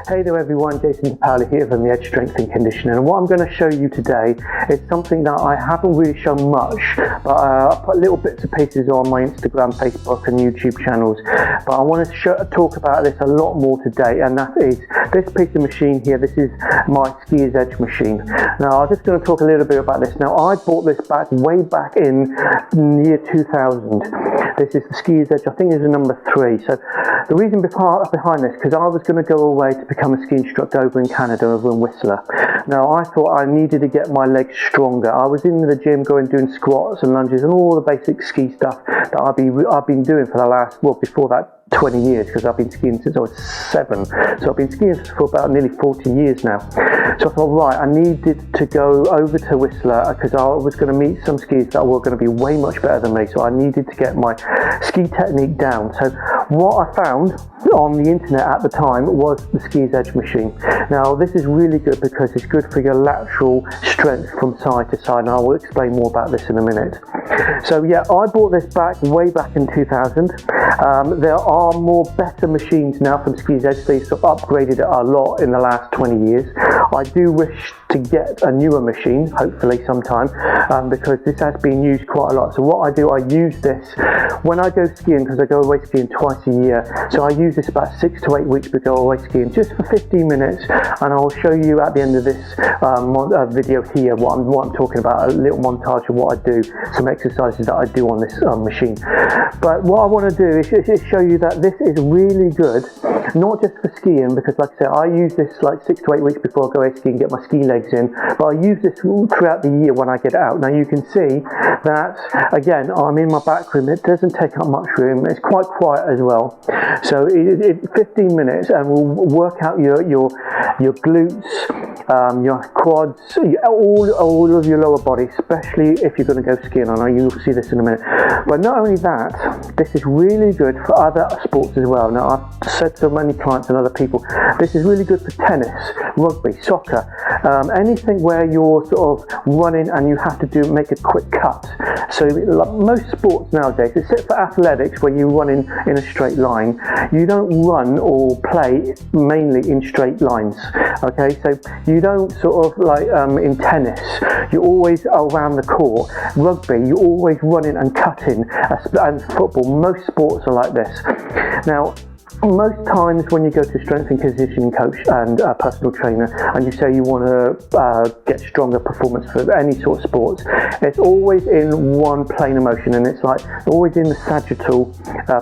Hey there everyone, Jason Powley here from the Edge Strength and Conditioning, and what I'm going to show you today is something that I haven't really shown much, but I put little bits and pieces on my Instagram, Facebook and YouTube channels, but I want to talk about this a lot more today, and that is this piece of machine here. This is my Skier's Edge machine. Now I'm just going to talk a little bit about this. Now I bought this back way back in the year 2000. This is the Skier's Edge, I think it's the number 3. So the reason behind this, because I was going to go away to become a ski instructor over in Canada, over in Whistler. Now I thought I needed to get my legs stronger. I was in the gym doing squats and lunges and all the basic ski stuff that I've been doing for the last, well, before that, 20 years, because I've been skiing since I was 7. So I've been skiing for about nearly 40 years now. So I thought, right, I needed to go over to Whistler because I was going to meet some skiers that were going to be way much better than me. So I needed to get my ski technique down. So what I found on the internet at the time was the Skier's Edge machine. Now this is really good because it's good for your lateral strength from side to side, and I will explain more about this in a minute. So yeah, I bought this way back in 2000. There are better machines now from Skier's Edge. They've sort of upgraded it a lot in the last 20 years. I do wish to get a newer machine, hopefully sometime, because this has been used quite a lot. So what I do, I use this when I go skiing, because I go away skiing twice a year. So I use this about 6 to 8 weeks to go away skiing, just for 15 minutes, and I'll show you at the end of this video here what I'm talking about, a little montage of what I do, some exercises that I do on this machine. But what I want to do is show you that this is really good, not just for skiing, because like I said, I use this like 6 to 8 weeks before I go away skiing, get my ski legs in, but I use this throughout the year when I get out. Now you can see that, again, I'm in my back room. It doesn't take up much room. It's quite quiet as well. So 15 minutes and we'll work out your glutes, your quads, all of your lower body, especially if you're going to go skiing. I know you'll see this in a minute. But not only that, this is really good for other sports as well. Now I've said to many clients and other people, this is really good for tennis, rugby, soccer, anything where you're sort of running and you have to make a quick cut. So like most sports nowadays, except for athletics where you run in a straight line, you don't run or play mainly in straight lines. Okay, so you don't sort of like in tennis, you're always around the court. Rugby, you're always running and cutting, and football, most sports are like this. Now most times when you go to strength and conditioning coach and a personal trainer and you say you want to get stronger performance for any sort of sports, it's always in one plane of motion, and it's like always in the sagittal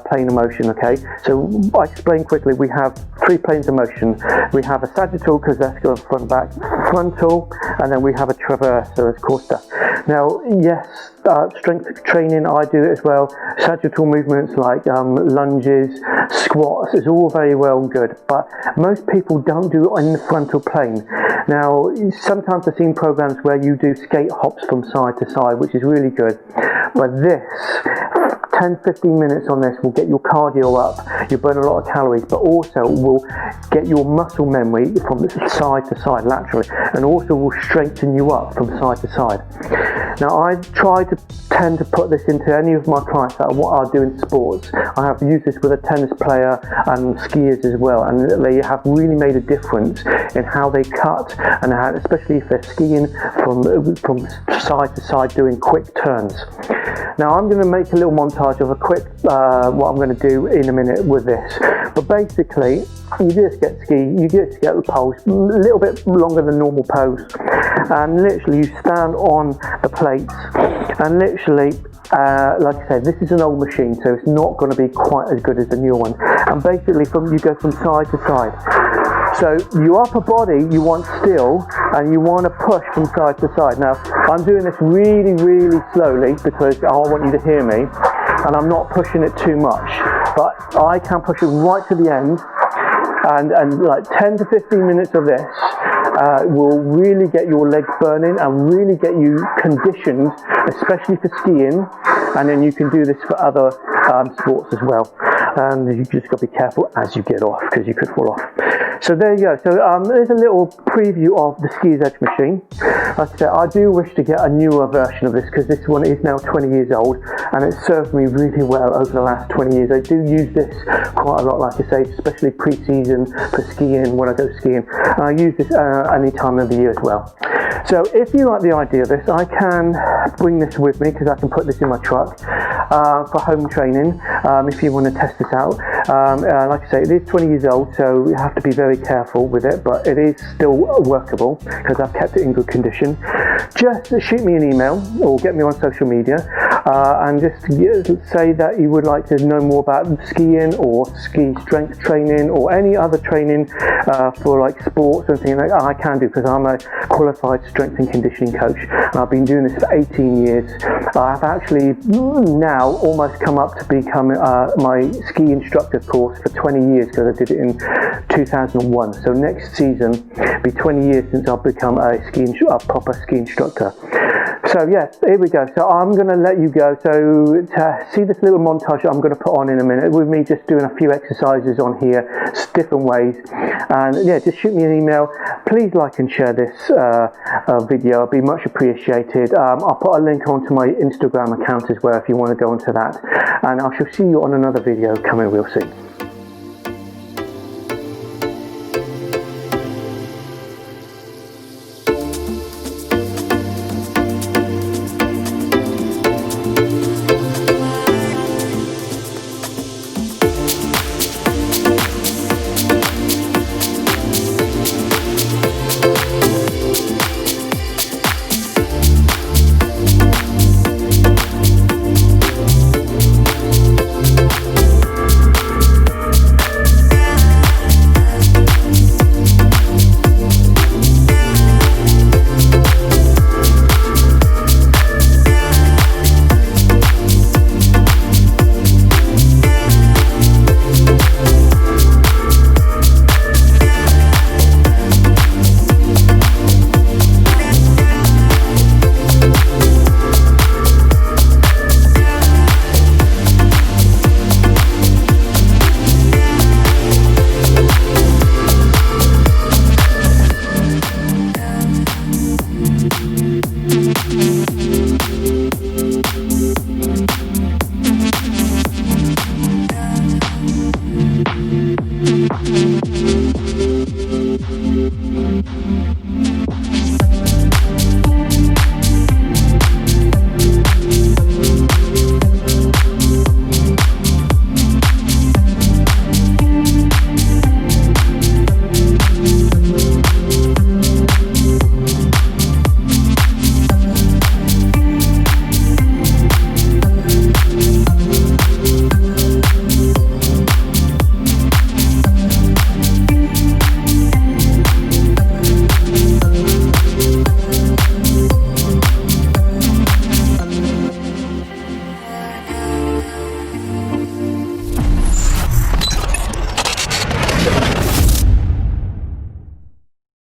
plane of motion. Okay, so I explain quickly. We have 3 planes of motion. We have a sagittal, because that's going front back, frontal, and then we have a traverse, so it's core stuff. Now yes, strength training, I do it as well. Sagittal movements like lunges, squats, is all very well and good, but most people don't do it in the frontal plane. Now sometimes I've seen programs where you do skate hops from side to side, which is really good, but this 10-15 minutes on this will get your cardio up, you burn a lot of calories, but also will get your muscle memory from side to side laterally, and also will strengthen you up from side to side. Now I tend to put this into any of my clients that are doing sports. I have used this with a tennis player and skiers as well, and they have really made a difference in how they cut, and how, especially if they're skiing from side to side doing quick turns. Now I'm going to make a little montage of a quick what I'm going to do in a minute with this, but basically you just get the pose a little bit longer than normal pose, and literally you stand on the plates, and literally like I said, this is an old machine, so it's not going to be quite as good as the new one, and basically you go from side to side. So your upper body you want still, and you want to push from side to side. Now I'm doing this really, really slowly because I want you to hear me, and I'm not pushing it too much, but I can push it right to the end, and like 10 to 15 minutes of this will really get your legs burning and really get you conditioned, especially for skiing, and then you can do this for other sports as well. And you just got to be careful as you get off, because you could fall off. So there you go. So there's a little preview of the Ski's Edge machine. Like I said, I do wish to get a newer version of this because this one is now 20 years old and it served me really well over the last 20 years. I do use this quite a lot, like I say, especially pre-season for skiing when I go skiing. And I use this any time of the year as well. So if you like the idea of this, I can bring this with me because I can put this in my truck for home training if you want to test this out. Like I say, it is 20 years old, so you have to be very careful with it, but it is still workable because I've kept it in good condition. Just shoot me an email or get me on social media and just say that you would like to know more about skiing or ski strength training or any other training for like sports and things like that. I can do because I'm a qualified strength and conditioning coach and I've been doing this for 18 years. I've actually now almost come up to become my ski instructor course for 20 years because I did it in 2001. So next season be 20 years since I've become a proper ski instructor. So yeah, here we go. So I'm going to let you go. So to see this little montage I'm going to put on in a minute with me just doing a few exercises on here, different ways. And yeah, just shoot me an email. Please like and share this video. It'd be much appreciated. I'll put a link onto my Instagram account as well if you want to go onto that. And I shall see you on another video coming real soon.